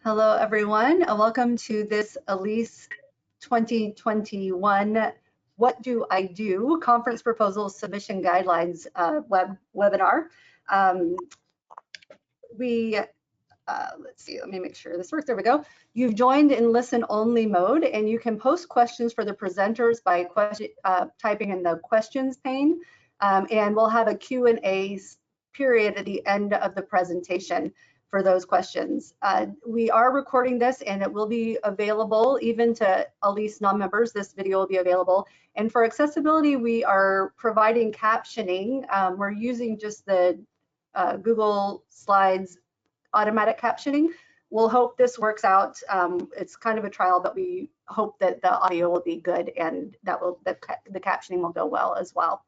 Hello, everyone, and welcome to this ALISE 2021 What Do I Do? Conference Proposal Submission Guidelines webinar. Let's see, let me make sure this works. There we go. You've joined in listen-only mode, and you can post questions for the presenters by typing in the questions pane, and we'll have a Q&A period at the end of the presentation for those questions. We are recording this, and it will be available even to ALISE non-members. This video will be available. And for accessibility, we are providing captioning. We're using just the Google Slides automatic captioning. We'll hope this works out. It's kind of a trial, but we hope that the audio will be good and that the captioning will go well as well.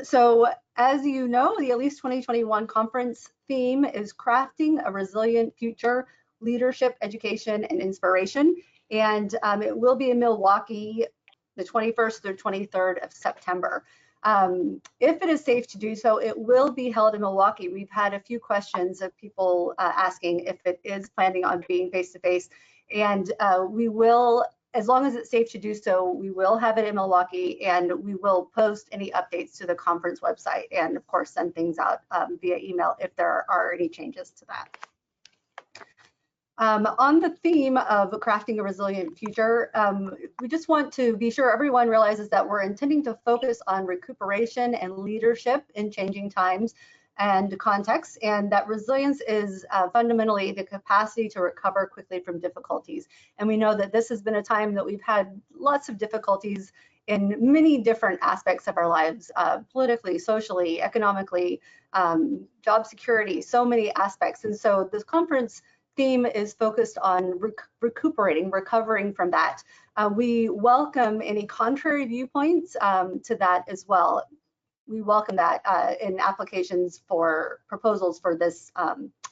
So as you know, the ALISE 2021 conference theme is Crafting a Resilient Future, Leadership, Education, and Inspiration. And it will be in Milwaukee, the 21st through 23rd of September. If it is safe to do so, it will be held in Milwaukee. We've had a few questions of people asking if it is planning on being face-to-face, and we will, as long as it's safe to do so, we will have it in Milwaukee, and we will post any updates to the conference website, and of course send things out via email if there are any changes to that. On the theme of crafting a resilient future, we just want to be sure everyone realizes that we're intending to focus on recuperation and leadership in changing times and contexts, and that resilience is fundamentally the capacity to recover quickly from difficulties. And we know that this has been a time that we've had lots of difficulties in many different aspects of our lives, politically, socially, economically, job security, so many aspects. And so this conference theme is focused on recovering from that. We welcome any contrary viewpoints to that as well. We welcome that in applications for proposals for this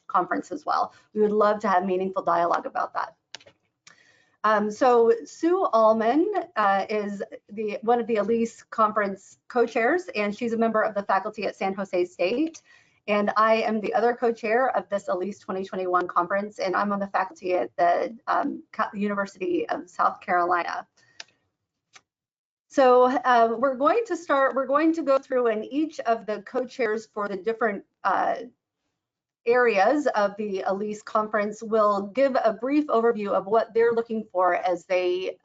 conference as well. We would love to have meaningful dialogue about that. So Sue Allman is one of the ALISE conference co-chairs, and she's a member of the faculty at San Jose State. And I am the other co-chair of this ALISE 2021 conference, and I'm on the faculty at the University of South Carolina. So we're going to go through, and each of the co-chairs for the different areas of the ALISE conference will give a brief overview of what they're looking for as they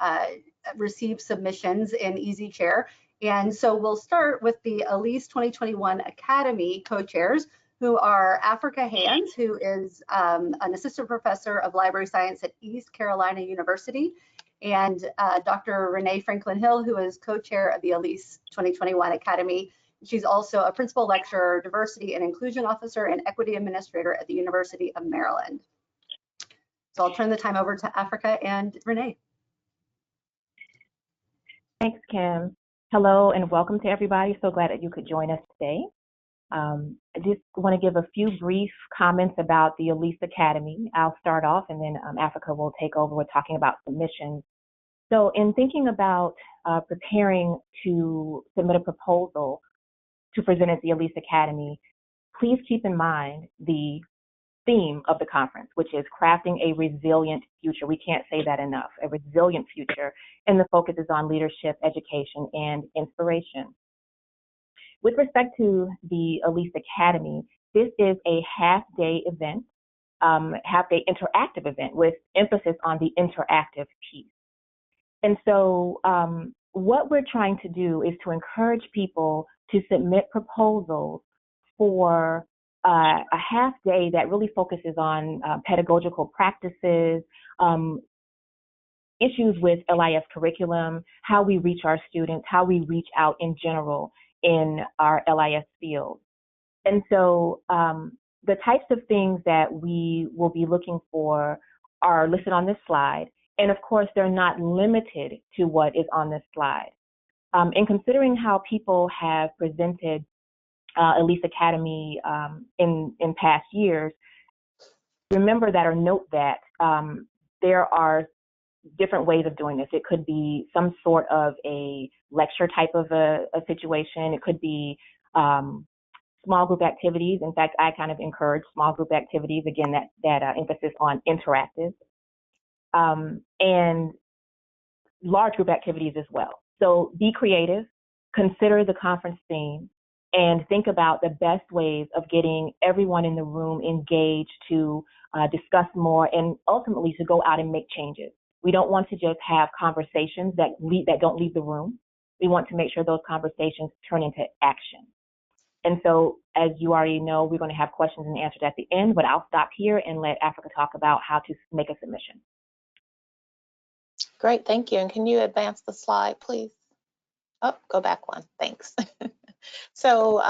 receive submissions in EasyChair. And so we'll start with the ALISE 2021 Academy co-chairs, who are Africa Hands, who is an assistant professor of library science at East Carolina University, and Dr. Renee Franklin Hill, who is co-chair of the ALISE 2021 Academy. She's also a principal lecturer, diversity and inclusion officer, and equity administrator at the University of Maryland. So I'll turn the time over to Africa and Renee. Thanks, Kim. Hello and welcome to everybody. So glad that you could join us today. I just want to give a few brief comments about the ALISE Academy. I'll start off, and then Africa will take over with talking about submissions. So in thinking about preparing to submit a proposal to present at the ALISE Academy, please keep in mind the theme of the conference, which is crafting a resilient future. We can't say that enough, a resilient future. And the focus is on leadership, education, and inspiration. With respect to the ALISE Academy, this is a half-day event, half-day interactive event with emphasis on the interactive piece. And so what we're trying to do is to encourage people to submit proposals for a half day that really focuses on pedagogical practices, issues with LIS curriculum, how we reach our students, how we reach out in general in our LIS field. And so the types of things that we will be looking for are listed on this slide. And of course, they're not limited to what is on this slide. In considering how people have presented ALISE Academy in past years, remember that or note that there are different ways of doing this. It could be some sort of a lecture type of a situation. It could be small group activities. In fact, I kind of encourage small group activities, again, that emphasis on interactive, and large group activities as well. So be creative, consider the conference theme, and think about the best ways of getting everyone in the room engaged to discuss more and ultimately to go out and make changes. We don't want to just have conversations that don't leave the room. We want to make sure those conversations turn into action. And so, as you already know, we're going to have questions and answers at the end, but I'll stop here and let Africa talk about how to make a submission. Great, thank you. And can you advance the slide, please? Oh, go back one, thanks. So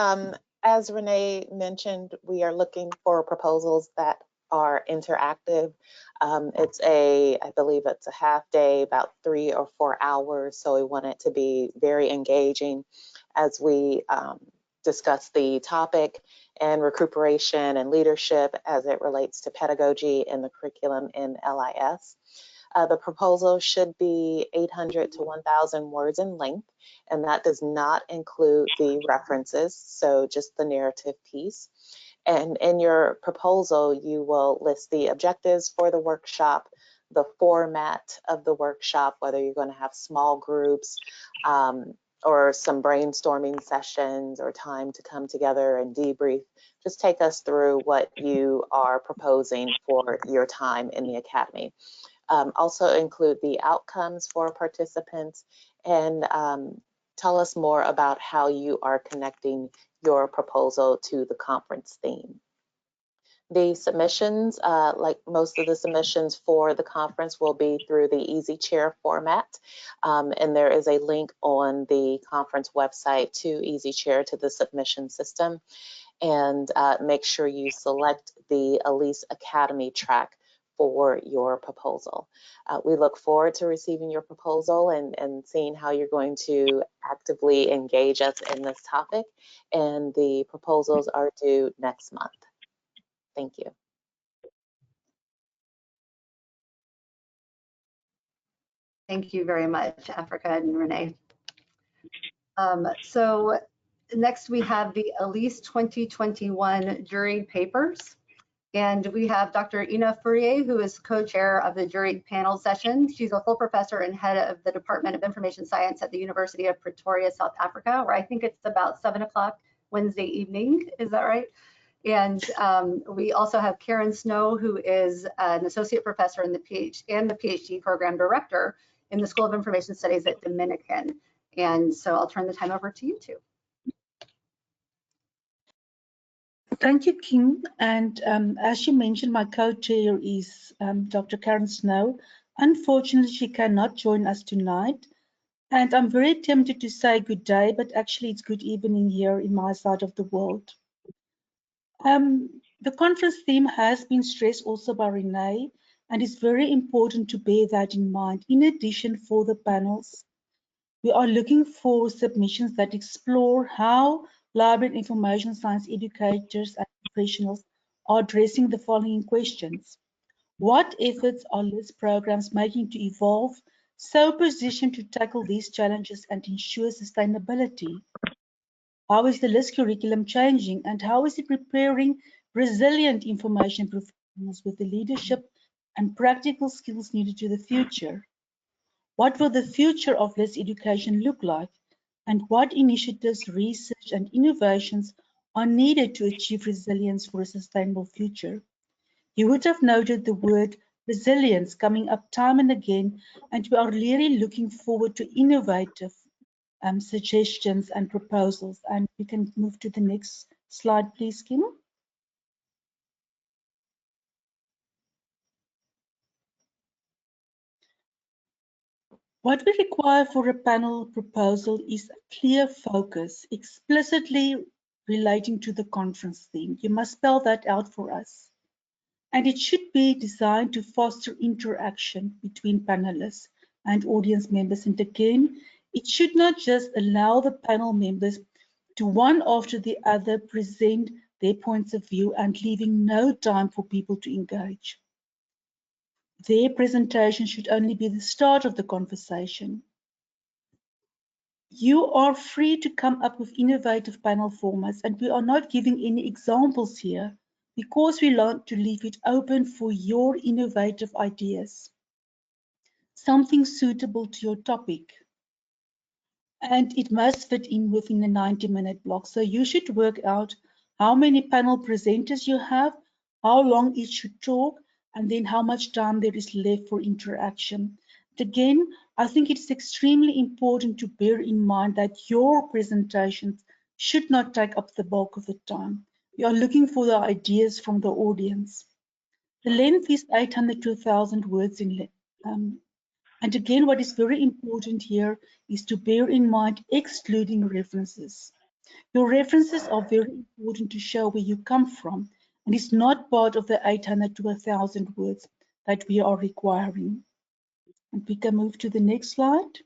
as Renee mentioned, we are looking for proposals that are interactive. I believe it's a half day, about 3 or 4 hours. So we want it to be very engaging as we discuss the topic and recuperation and leadership as it relates to pedagogy and the curriculum in LIS. The proposal should be 800 to 1,000 words in length, and that does not include the references, so just the narrative piece. And in your proposal, you will list the objectives for the workshop, the format of the workshop, whether you're going to have small groups or some brainstorming sessions or time to come together and debrief. Just take us through what you are proposing for your time in the Academy. Also include the outcomes for participants and tell us more about how you are connecting your proposal to the conference theme. The submissions, like most of the submissions for the conference, will be through the Easy Chair format. And there is a link on the conference website to Easy Chair to the submission system. And make sure you select the ALISE Academy track for your proposal. We look forward to receiving your proposal and seeing how you're going to actively engage us in this topic. And the proposals are due next month. Thank you. Thank you very much, Africa and Renee. So next we have the ALISE 2021 juried papers. And we have Dr. Ina Fourier, who is co-chair of the juried panel session. She's a full professor and head of the Department of Information Science at the University of Pretoria, South Africa, where I think it's about 7 o'clock Wednesday evening. Is that right? And we also have Karen Snow, who is an associate professor in the PhD program director in the School of Information Studies at Dominican. And so I'll turn the time over to you two. Thank you, Kim. And as you mentioned, my co-chair is Dr. Karen Snow. Unfortunately, she cannot join us tonight. And I'm very tempted to say good day, but actually it's good evening here in my side of the world. The conference theme has been stressed also by Renee, and it's very important to bear that in mind. In addition, for the panels, we are looking for submissions that explore how library and information science educators and professionals are addressing the following questions. What efforts are LIS programs making to evolve so positioned to tackle these challenges and ensure sustainability? How is the LIS curriculum changing, and how is it preparing resilient information professionals with the leadership and practical skills needed to the future? What will the future of LIS education look like, and what initiatives, research and innovations are needed to achieve resilience for a sustainable future? You would have noted the word resilience coming up time and again, and we are really looking forward to innovative suggestions and proposals. And we can move to the next slide, please, Kim. What we require for a panel proposal is a clear focus, explicitly relating to the conference theme. You must spell that out for us. And it should be designed to foster interaction between panelists and audience members. And again, it should not just allow the panel members to one after the other present their points of view and leaving no time for people to engage. Their presentation should only be the start of the conversation. You are free to come up with innovative panel formats, and we are not giving any examples here because we want to leave it open for your innovative ideas. Something suitable to your topic. And it must fit in within a 90-minute block. So you should work out how many panel presenters you have, how long each should talk, and then how much time there is left for interaction. Again, I think it's extremely important to bear in mind that your presentations should not take up the bulk of the time. We are looking for the ideas from the audience. The length is 800 to 1,000 words in length. And again, what is very important here is to bear in mind excluding references. Your references are very important to show where you come from, and it's not part of the 800 to 1,000 words that we are requiring. And we can move to the next slide.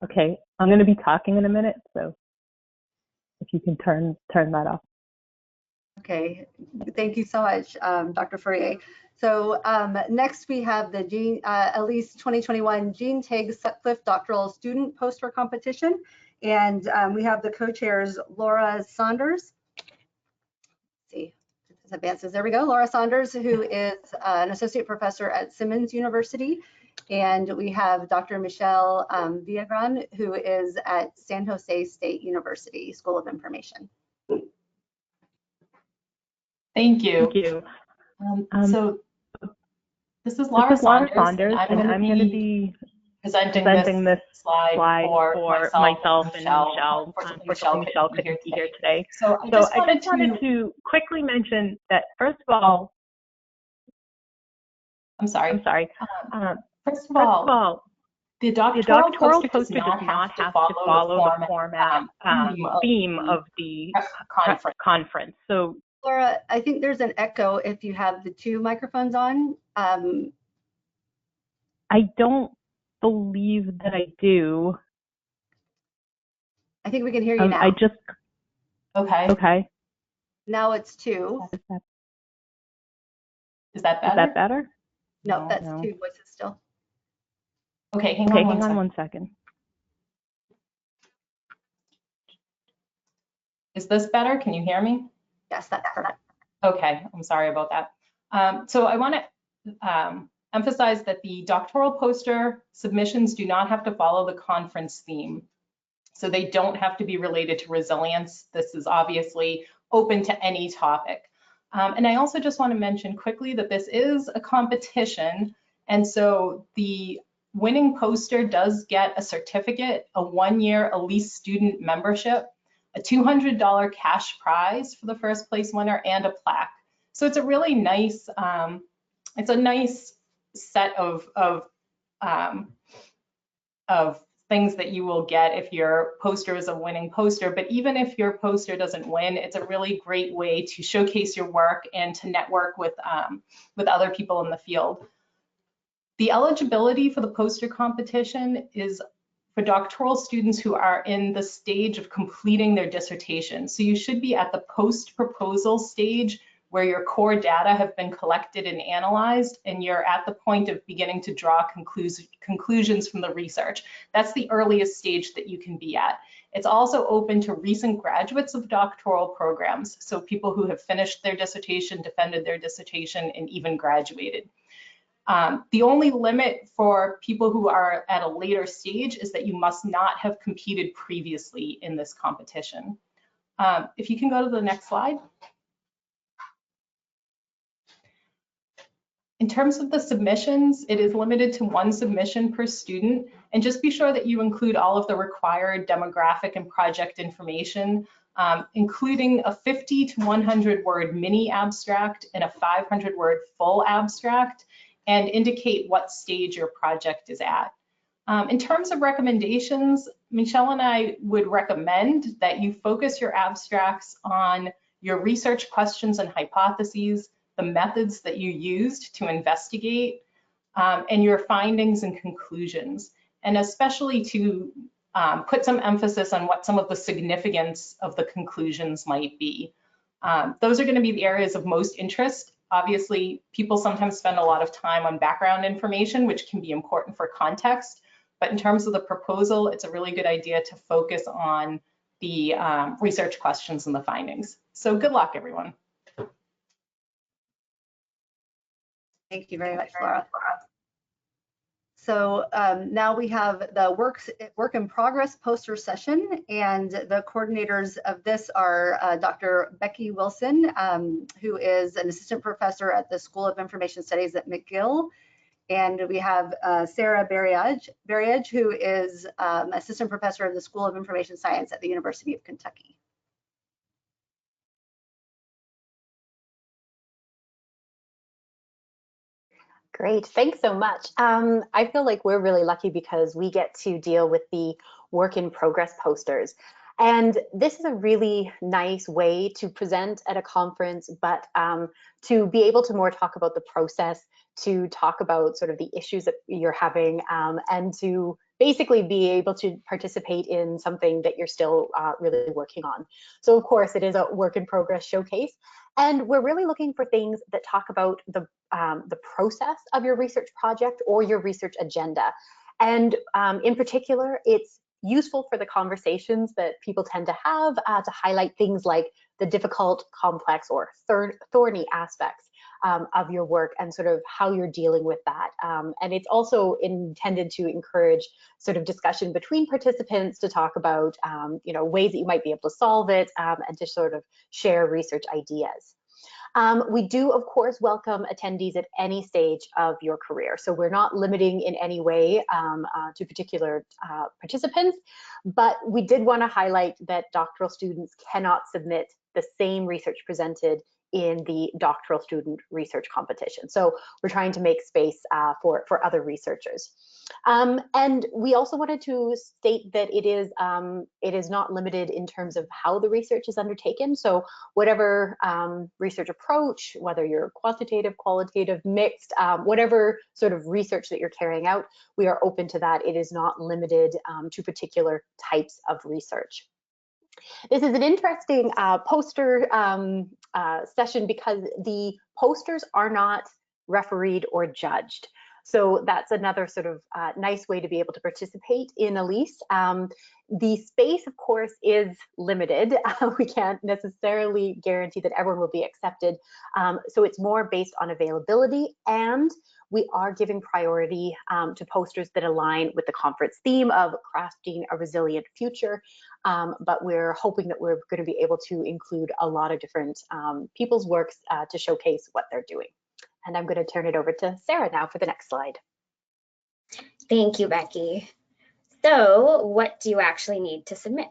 Okay, I'm going to be talking in a minute, so if you can turn that off. Okay, thank you so much, Dr. Fourier. So next we have the ALISE 2021 Jean Tiggs Sutcliffe Doctoral Student Poster Competition. And we have the co-chairs, Laura Saunders. Let's see, if this advances, there we go. Laura Saunders, who is an associate professor at Simmons University. And we have Dr. Michelle Villagran, who is at San Jose State University School of Information. Thank you. Thank you. So this is Laura Saunders, and I'm going to be presenting this slide for myself and Michelle. Unfortunately, Michelle couldn't be here today. So I just wanted to quickly mention that, first of all, I'm sorry. First of all, the doctoral doctoral poster does not have to follow the format theme of the conference. So, Laura, I think there's an echo if you have the two microphones on. I don't believe that I do. I think we can hear you now. Okay. Now it's two. Is that better? Is that better? No, that's two voices still. Okay, hang on one second. Is this better? Can you hear me? Yes, that's perfect. Okay, I'm sorry about that. So I want to emphasize that the doctoral poster submissions do not have to follow the conference theme. So they don't have to be related to resilience. This is obviously open to any topic. And I also just want to mention quickly that this is a competition. And so the winning poster does get a certificate, a 1-year ALISE student membership, a $200 cash prize for the first place winner, and a plaque. So it's a really nice, it's a nice set of things that you will get if your poster is a winning poster. But even if your poster doesn't win, it's a really great way to showcase your work and to network with other people in the field. The eligibility for the poster competition is for doctoral students who are in the stage of completing their dissertation. So you should be at the post-proposal stage where your core data have been collected and analyzed, and you're at the point of beginning to draw conclusions from the research. That's the earliest stage that you can be at. It's also open to recent graduates of doctoral programs, so people who have finished their dissertation, defended their dissertation, and even graduated. The only limit for people who are at a later stage is that you must not have competed previously in this competition. If you can go to the next slide. In terms of the submissions, it is limited to 1 submission per student, and just be sure that you include all of the required demographic and project information, including a 50 to 100 word mini abstract and a 500 word full abstract, and indicate what stage your project is at. In terms of recommendations, Michelle and I would recommend that you focus your abstracts on your research questions and hypotheses, the methods that you used to investigate, and your findings and conclusions, and especially to put some emphasis on what some of the significance of the conclusions might be. Those are going to be the areas of most interest Obviously, people sometimes spend a lot of time on background information, which can be important for context. But in terms of the proposal, it's a really good idea to focus on the research questions and the findings. So good luck, everyone. Thank you very much, Laura. So now we have the work in progress poster session, and the coordinators of this are Dr. Becky Wilson, who is an assistant professor at the School of Information Studies at McGill, and we have Sarah Bariage, who is assistant professor of the School of Information Science at the University of Kentucky. Great, thanks so much. I feel like we're really lucky because we get to deal with the work in progress posters. And this is a really nice way to present at a conference, but to be able to more talk about the process, to talk about sort of the issues that you're having, and to basically be able to participate in something that you're still really working on. So of course, it is a work in progress showcase. And we're really looking for things that talk about the process of your research project or your research agenda. And in particular, it's useful for the conversations that people tend to have to highlight things like the difficult, complex, or thorny aspects of your work and sort of how you're dealing with that. And it's also intended to encourage sort of discussion between participants to talk about ways that you might be able to solve it and to sort of share research ideas. We do, of course, welcome attendees at any stage of your career. So we're not limiting in any way to particular participants, but we did want to highlight that doctoral students cannot submit the same research presented in the doctoral student research competition. So we're trying to make space for other researchers. And we also wanted to state that it is not limited in terms of how the research is undertaken. So whatever research approach, whether you're quantitative, qualitative, mixed, whatever sort of research that you're carrying out, we are open to that. It is not limited to particular types of research. This is an interesting poster session because the posters are not refereed or judged. So that's another sort of nice way to be able to participate in ALISE. The space, of course, is limited. We can't necessarily guarantee that everyone will be accepted. So it's more based on availability, and we are giving priority to posters that align with the conference theme of crafting a resilient future. But we're hoping that we're going to be able to include a lot of different people's works to showcase what they're doing. And I'm going to turn it over to Sarah now for the next slide. Thank you, Becky. So what do you actually need to submit?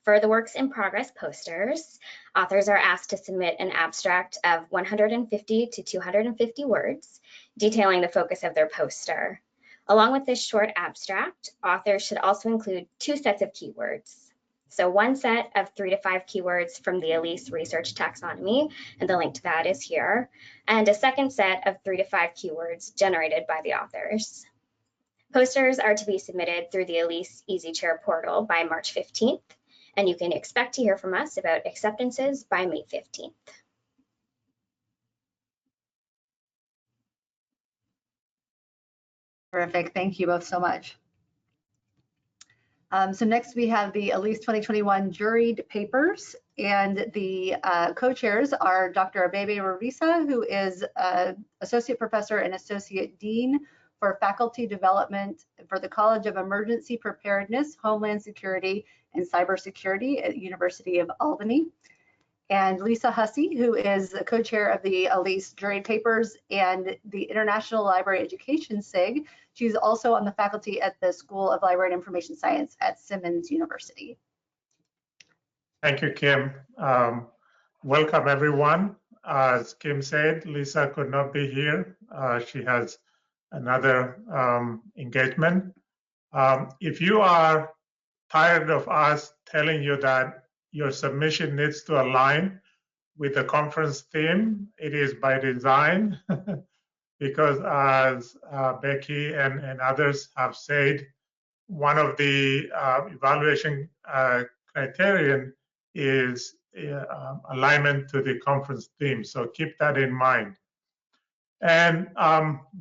For the works in progress posters, authors are asked to submit an abstract of 150 to 250 words, detailing the focus of their poster. Along with this short abstract, authors should also include 2 sets of keywords. So one set of 3 to 5 keywords from the ALISE research taxonomy, and the link to that is here, and a second set of 3 to 5 keywords generated by the authors. Posters are to be submitted through the ALISE EasyChair portal by March 15th, and you can expect to hear from us about acceptances by May 15th. Terrific, thank you both so much. So next we have the ALISE 2021 juried papers, and the co-chairs are Dr. Abebe Rarisa, who is Associate Professor and Associate Dean for Faculty Development for the College of Emergency Preparedness, Homeland Security, and Cybersecurity at University of Albany. And Lisa Hussey, who is the co-chair of the ALISE juried papers and the International Library Education SIG. She's also on the faculty at the School of Library and Information Science at Simmons University. Thank you, Kim. Welcome, everyone. As Kim said, Lisa could not be here. She has another engagement. If you are tired of us telling you that your submission needs to align with the conference theme, it is by design, because as Becky and others have said, one of the evaluation criterion is alignment to the conference theme. So keep that in mind. And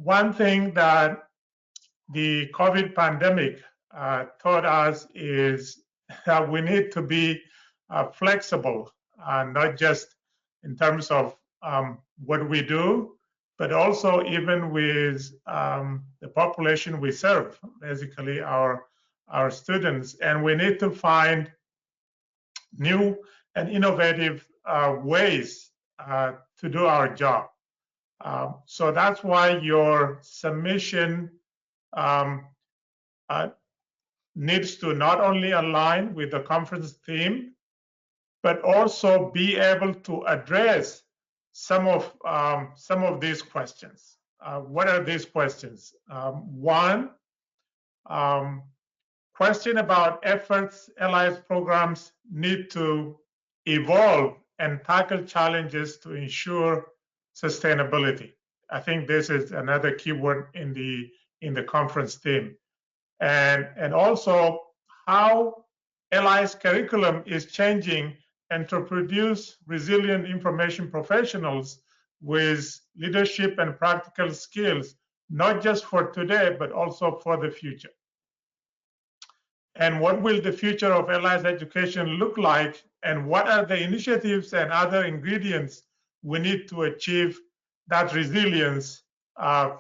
one thing that the COVID pandemic taught us is that we need to be flexible, not just in terms of what we do, but also even with the population we serve, basically our students. And we need to find new and innovative ways to do our job. So that's why your submission needs to not only align with the conference theme, but also be able to address some of these questions. What are these questions? One, question about efforts ALISE programs need to evolve and tackle challenges to ensure sustainability. I think this is another keyword in the conference theme. And also how ALISE curriculum is changing and to produce resilient information professionals with leadership and practical skills, not just for today, but also for the future. And what will the future of ALISE education look like? And what are the initiatives and other ingredients we need to achieve that resilience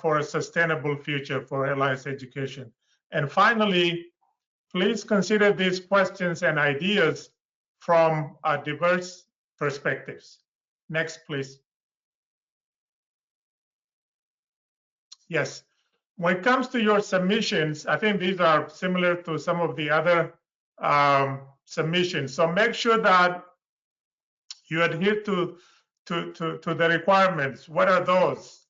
for a sustainable future for ALISE education? And finally, please consider these questions and ideas from diverse perspectives. Next, please. Yes. When it comes to your submissions, I think these are similar to some of the other submissions. So make sure that you adhere to the requirements. What are those?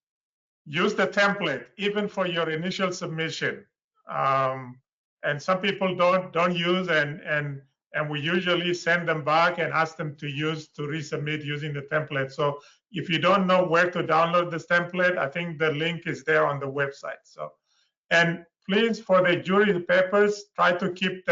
Use the template, even for your initial submission. And some people don't use, and we usually send them back and ask them to resubmit using the template. So if you don't know where to download this template, I think the link is there on the website. So, and please, for the jury papers, try to keep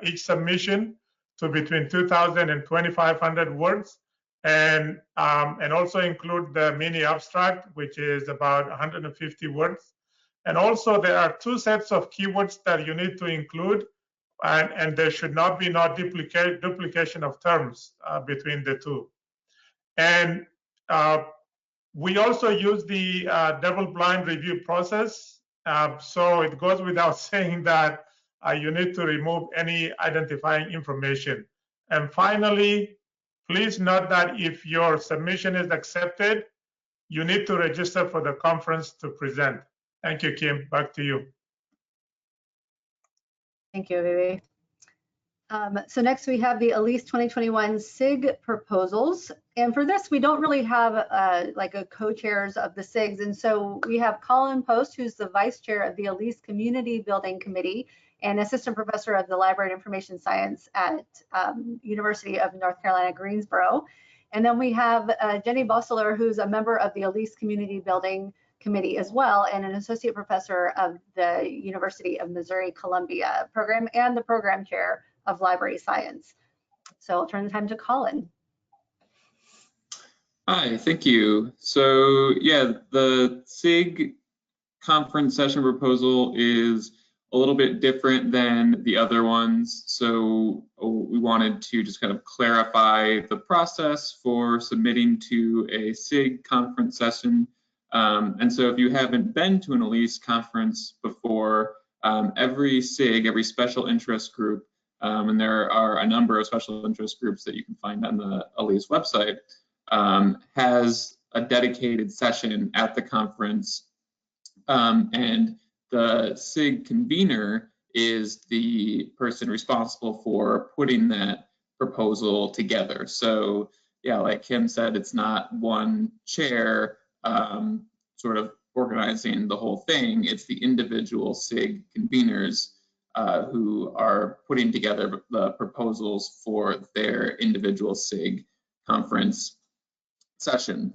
each submission to between 2,000 and 2,500 words, and also include the mini abstract, which is about 150 words. And also there are 2 sets of keywords that you need to include, and there should not be duplication of terms between the 2. And we also use the double-blind review process. So it goes without saying that you need to remove any identifying information. And finally, please note that if your submission is accepted, you need to register for the conference to present. Thank you, Kim. Back to you. Thank you, Vivi. So next we have the ALISE 2021 SIG proposals. And for this, we don't really have like a co-chairs of the SIGs. And so we have Colin Post, who's the vice chair of the ALISE Community Building Committee and assistant professor of the Library and Information Science at University of North Carolina, Greensboro. And then we have Jenny Bosseler, who's a member of the ALISE Community Building Committee as well, and an associate professor of the University of Missouri-Columbia program and the program chair of library science. So I'll turn the time to Colin. Hi, thank you. So yeah, the SIG conference session proposal is a little bit different than the other ones. So we wanted to just kind of clarify the process for submitting to a SIG conference session. And so if you haven't been to an ALISE conference before, every SIG, every special interest group, and there are a number of special interest groups that you can find on the ALISE website, has a dedicated session at the conference. And the SIG convener is the person responsible for putting that proposal together. So yeah, like Kim said, it's not one chair sort of organizing the whole thing. It's the individual SIG conveners who are putting together the proposals for their individual SIG conference session.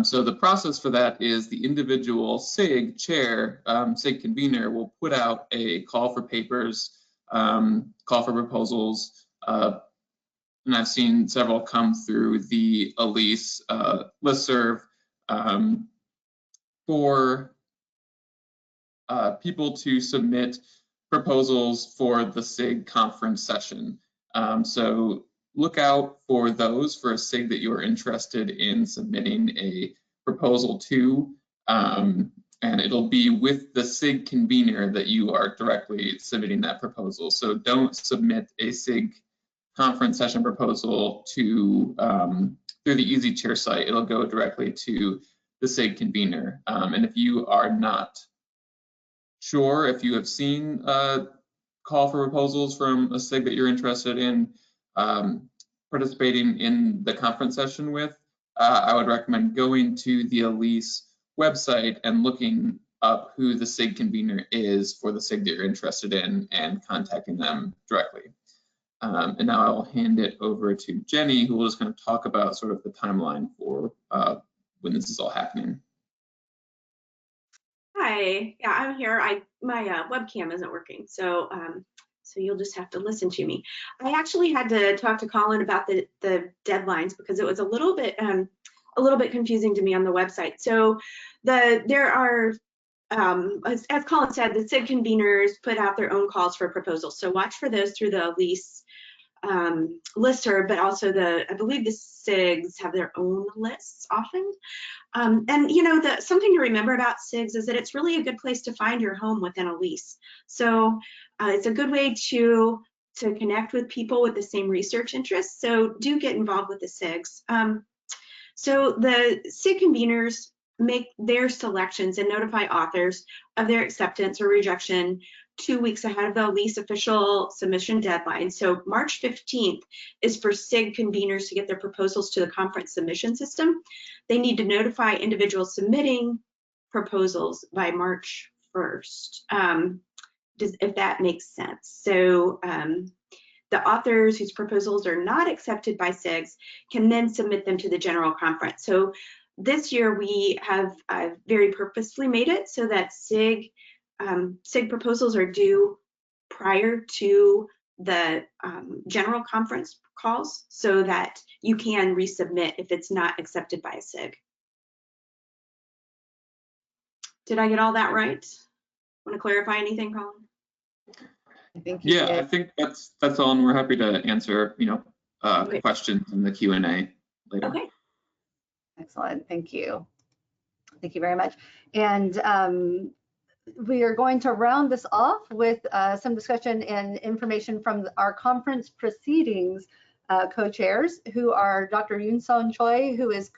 So the process for that is the individual SIG chair, SIG convener will put out a call for papers, call for proposals, and I've seen several come through the ALISE listserv. for people to submit proposals for the SIG conference session. So look out for those for a SIG that you're interested in submitting a proposal to, and it'll be with the SIG convener that you are directly submitting that proposal. So don't submit a SIG conference session proposal to through the EasyChair site. It'll go directly to the SIG convener. And if you are not sure, if you have seen a call for proposals from a SIG that you're interested in participating in the conference session with, I would recommend going to the ALISE website and looking up who the SIG convener is for the SIG that you're interested in and contacting them directly. And now I'll hand it over to Jenny, who will just kind of talk about sort of the timeline for when this is all happening. Hi, yeah, I'm here. My webcam isn't working, so so you'll just have to listen to me. I actually had to talk to Colin about the deadlines because it was a little bit confusing to me on the website. So there are as Colin said, the SIG conveners put out their own calls for proposals. So watch for those through the ALISE listserv, but also I believe the SIGs have their own lists often. And you know, something to remember about SIGs is that it's really a good place to find your home within ALISE. So it's a good way to connect with people with the same research interests. So do get involved with the SIGs. So the SIG conveners make their selections and notify authors of their acceptance or rejection 2 weeks ahead of the ALISE official submission deadline. So March 15th is for SIG conveners to get their proposals to the conference submission system. They need to notify individuals submitting proposals by March 1st, if that makes sense. So the authors whose proposals are not accepted by SIGs can then submit them to the general conference. So this year we have very purposefully made it so that SIG proposals are due prior to the general conference calls so that you can resubmit if it's not accepted by a SIG. Did I get all that right? Want to clarify anything, Colin? I think that's all, and we're happy to answer, you know, Okay. questions in the Q&A later. Okay. Excellent, thank you. Thank you very much. And we are going to round this off with some discussion and information from our conference proceedings co-chairs, who are Dr. Yoon-Sun Choi, who is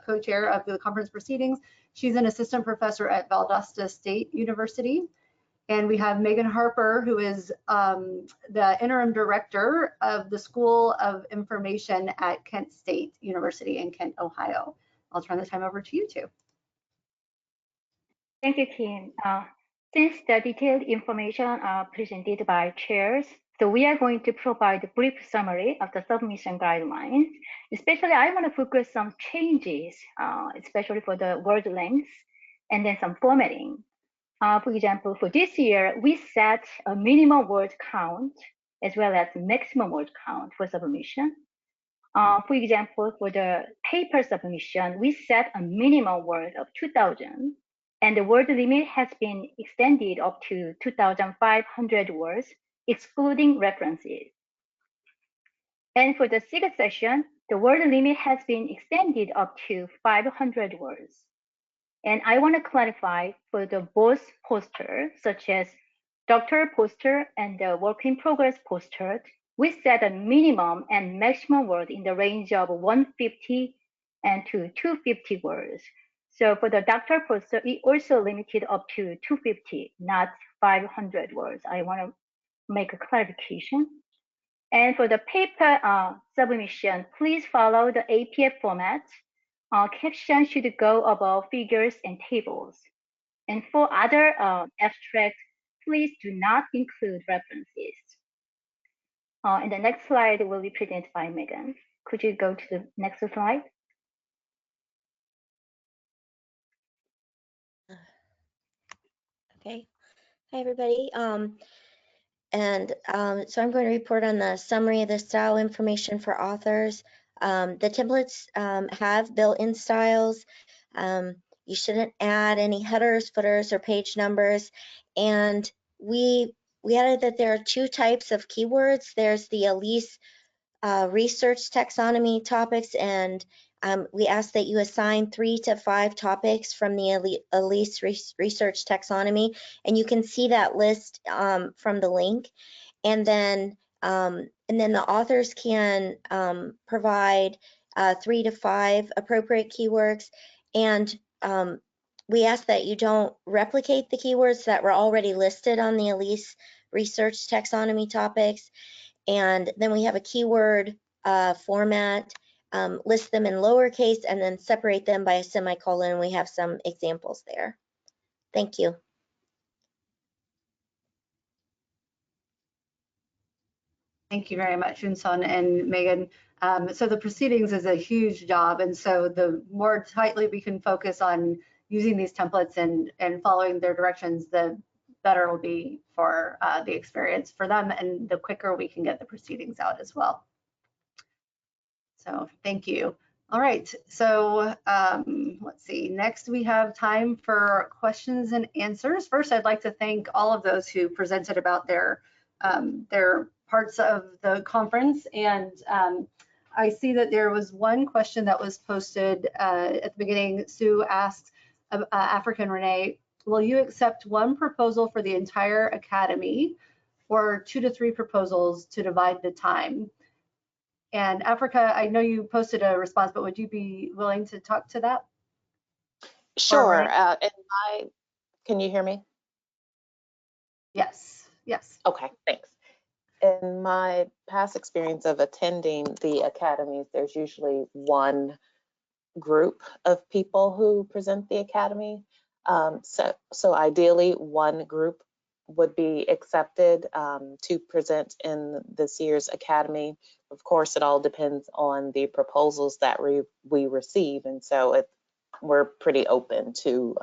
co-chair of the conference proceedings. She's an assistant professor at Valdosta State University. And we have Megan Harper, who is the interim director of the School of Information at Kent State University in Kent, Ohio. I'll turn the time over to you two. Thank you, Kim. Since the detailed information are presented by chairs, so we are going to provide a brief summary of the submission guidelines. Especially, I want to focus on changes, especially for the word length, and then some formatting. For example, for this year, we set a minimum word count as well as maximum word count for submission. For example, for the paper submission, we set a minimum word of 2,000, and the word limit has been extended up to 2,500 words, excluding references. And for the SIG session, the word limit has been extended up to 500 words. And I want to clarify for the both poster, such as doctoral poster and the work in progress poster, we set a minimum and maximum word in the range of 150 and to 250 words. So for the doctoral poster, it also limited up to 250, not 500 words. I want to make a clarification. And for the paper submission, please follow the APF format. Caption should go above figures and tables. And for other abstracts, please do not include references. And the next slide will be presented by Megan. Could you go to the next slide? Okay. Hi, everybody. So I'm going to report on the summary of the style information for authors. The templates have built-in styles. You shouldn't add any headers, footers, or page numbers. And we added that there are 2 types of keywords. There's the ALISE research taxonomy topics, and we ask that you assign 3 to 5 topics from the ALISE research taxonomy, and you can see that list from the link. And then the authors can provide 3 to 5 appropriate keywords, and we ask that you don't replicate the keywords that were already listed on the ALISE research taxonomy topics. And then we have a keyword format, list them in lowercase, and then separate them by a semicolon. We have some examples there. Thank you. Thank you very much, Yunsun and Megan. So the proceedings is a huge job, and so the more tightly we can focus on using these templates and following their directions, the better it will be for the experience for them, and the quicker we can get the proceedings out as well. So thank you. All right, so let's see. Next, we have time for questions and answers. First, I'd like to thank all of those who presented about their parts of the conference, and I see that there was one question that was posted at the beginning. Sue asked, African Renee, will you accept one proposal for the entire academy or 2 to 3 proposals to divide the time? And Africa, I know you posted a response, but would you be willing to talk to that? Sure. Can you hear me? Yes, yes. Okay, thanks. In my past experience of attending the academies, there's usually one group of people who present the academy. So ideally, one group would be accepted to present in this year's academy. Of course, it all depends on the proposals that we receive, and so we're pretty open to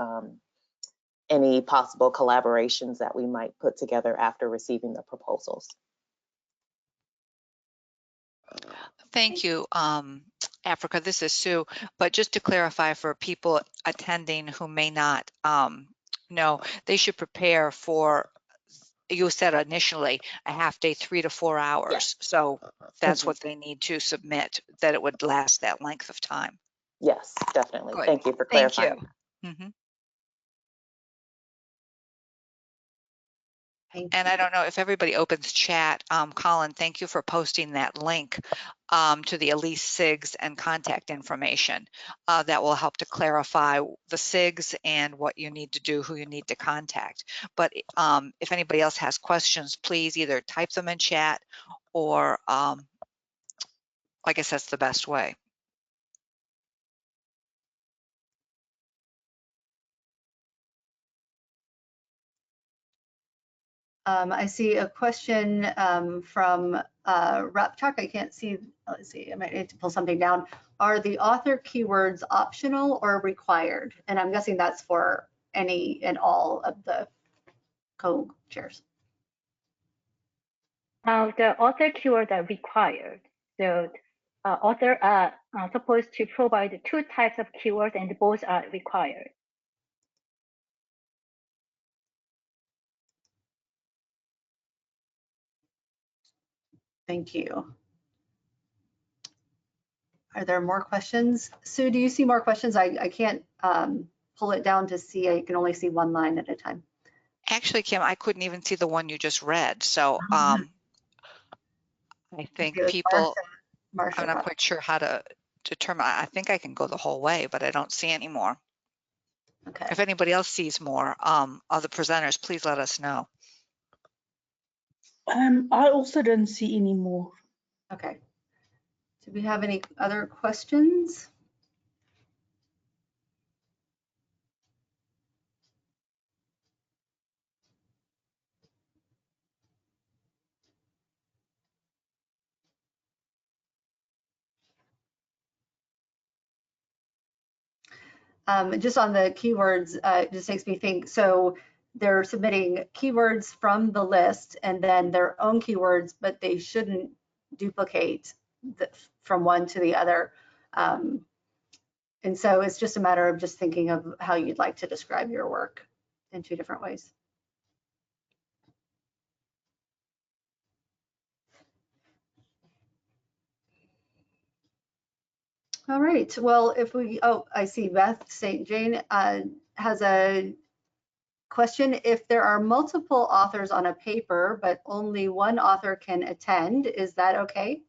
any possible collaborations that we might put together after receiving the proposals. Thank you, Africa. This is Sue. But just to clarify for people attending who may not know, they should prepare for, you said initially, a half day, 3 to 4 hours. Yes. So that's what they need to submit, that it would last that length of time. Yes, definitely. Good. Thank you for clarifying. Thank you. Mm-hmm. And I don't know if everybody opens chat. Colin, thank you for posting that link to the ALISE SIGs and contact information. That will help to clarify the SIGs and what you need to do, who you need to contact. But if anybody else has questions, please either type them in chat or I guess that's the best way. I see a question from Rapchak. I can't see, let's see, I might need to pull something down. Are the author keywords optional or required? And I'm guessing that's for any and all of the co-chairs. The author keywords are required. So author are supposed to provide 2 types of keywords, and both are required. Thank you. Are there more questions? Sue, do you see more questions? I can't pull it down to see. I can only see one line at a time. Actually, Kim, I couldn't even see the one you just read. So I think people, Marsha I'm not quite sure how to determine. I think I can go the whole way, but I don't see any more. Okay. If anybody else sees more of the presenters, please let us know. I also don't see any more. Okay. Do we have any other questions? Just on the keywords, it just makes me think, so they're submitting keywords from the list and then their own keywords, but they shouldn't duplicate from one to the other. And so it's just a matter of just thinking of how you'd like to describe your work in 2 different ways. All right, well, if we, oh, I see Beth St. Jane has a question. If there are multiple authors on a paper, but only one author can attend, is that okay?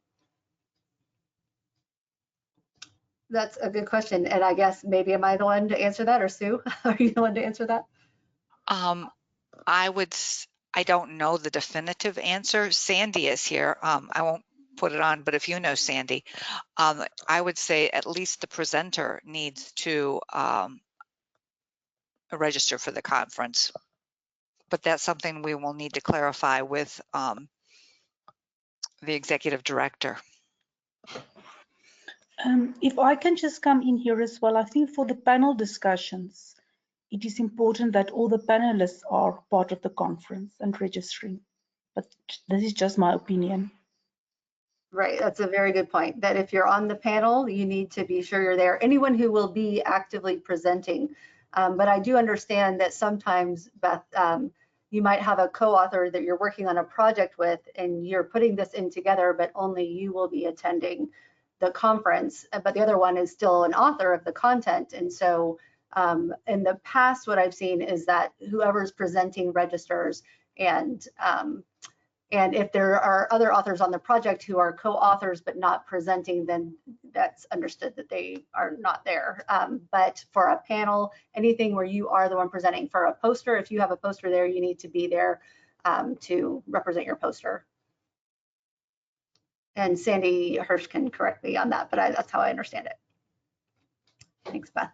That's a good question. And I guess maybe am I the one to answer that, or Sue? Are you the one to answer that? I don't know the definitive answer. Sandy is here. I won't put it on, but if you know Sandy, I would say at least the presenter needs to register for the conference. But that's something we will need to clarify with the executive director. If I can just come in here as well, I think for the panel discussions, it is important that all the panelists are part of the conference and registering. But this is just my opinion. Right, that's a very good point, that if you're on the panel, you need to be sure you're there. Anyone who will be actively presenting. But I do understand that sometimes, Beth, you might have a co-author that you're working on a project with, and you're putting this in together, but only you will be attending the conference, but the other one is still an author of the content. And so in the past, what I've seen is that whoever's presenting registers, and if there are other authors on the project who are co-authors but not presenting, then that's understood that they are not there. But for a panel, anything where you are the one presenting, for a poster, if you have a poster there, you need to be there to represent your poster. And Sandy Hirsch can correct me on that, but that's how I understand it. Thanks, Beth.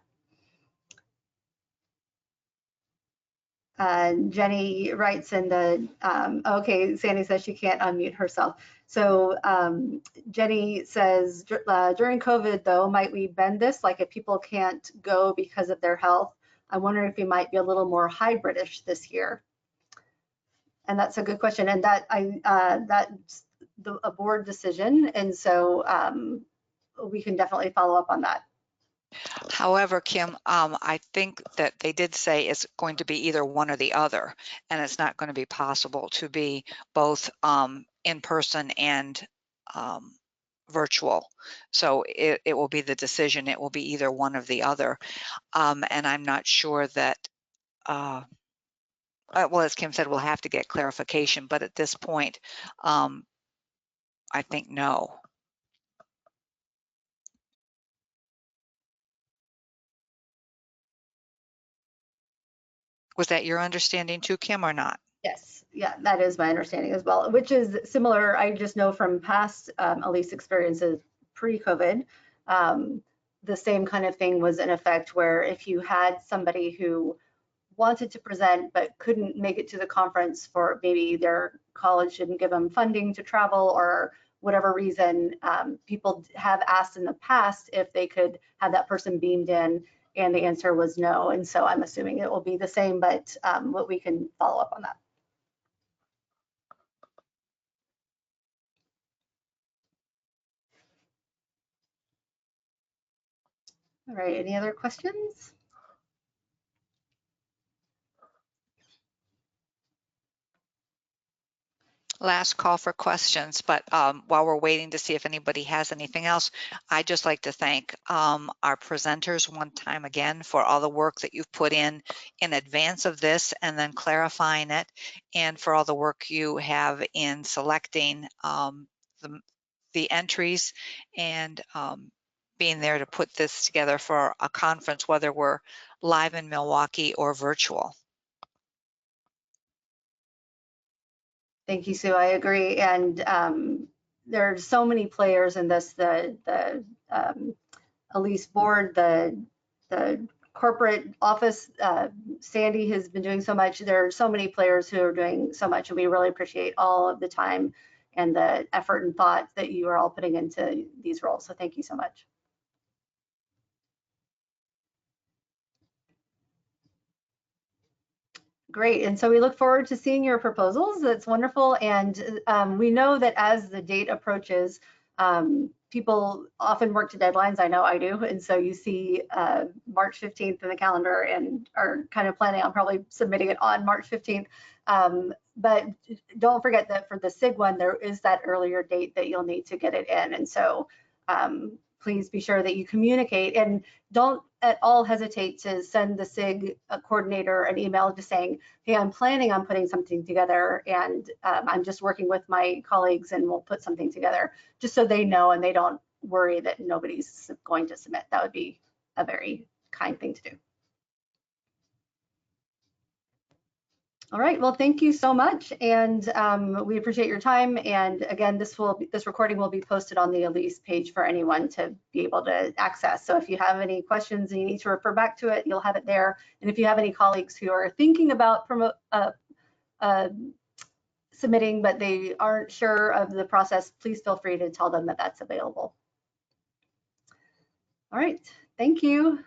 Jenny writes in the, okay, Sandy says she can't unmute herself. So Jenny says, during COVID though, might we bend this? Like if people can't go because of their health, I wonder if we might be a little more hybridish this year. And that's a good question. And that's a board decision. And so we can definitely follow up on that. However, Kim, I think that they did say it's going to be either one or the other, and it's not going to be possible to be both in person and virtual. So it will be the decision. It will be either one or the other. And I'm not sure that, well, as Kim said, we'll have to get clarification, but at this point, I think no. Was that your understanding too, Kim, or not? Yes, yeah, that is my understanding as well, which is similar. I just know from past ALISE experiences pre-COVID, the same kind of thing was in effect, where if you had somebody who wanted to present but couldn't make it to the conference for maybe their college didn't give them funding to travel or whatever reason, people have asked in the past if they could have that person beamed in, and the answer was no. And so I'm assuming it will be the same, but we can follow up on that. All right, any other questions? Last call for questions, but while we're waiting to see if anybody has anything else, I'd just like to thank our presenters one time again for all the work that you've put in advance of this and then clarifying it, and for all the work you have in selecting the entries and being there to put this together for a conference, whether we're live in Milwaukee or virtual. Thank you, Sue. I agree. And there are so many players in this, the ALISE board, the corporate office. Sandy has been doing so much. There are so many players who are doing so much, and we really appreciate all of the time and the effort and thought that you are all putting into these roles. So thank you so much. Great, and so we look forward to seeing your proposals. That's wonderful, and we know that as the date approaches, people often work to deadlines. I know I do. And so you see March 15th in the calendar and are kind of planning on probably submitting it on March 15th. But don't forget that for the SIG one, there is that earlier date that you'll need to get it in. And so please be sure that you communicate, and don't at all hesitate to send the SIG coordinator an email just saying, hey, I'm planning on putting something together, and I'm just working with my colleagues and we'll put something together, just so they know and they don't worry that nobody's going to submit. That would be a very kind thing to do. All right, well, thank you so much, and we appreciate your time. And again, this recording will be posted on the ALISE page for anyone to be able to access. So if you have any questions and you need to refer back to it, you'll have it there. And if you have any colleagues who are thinking about submitting, but they aren't sure of the process, please feel free to tell them that that's available. All right, thank you.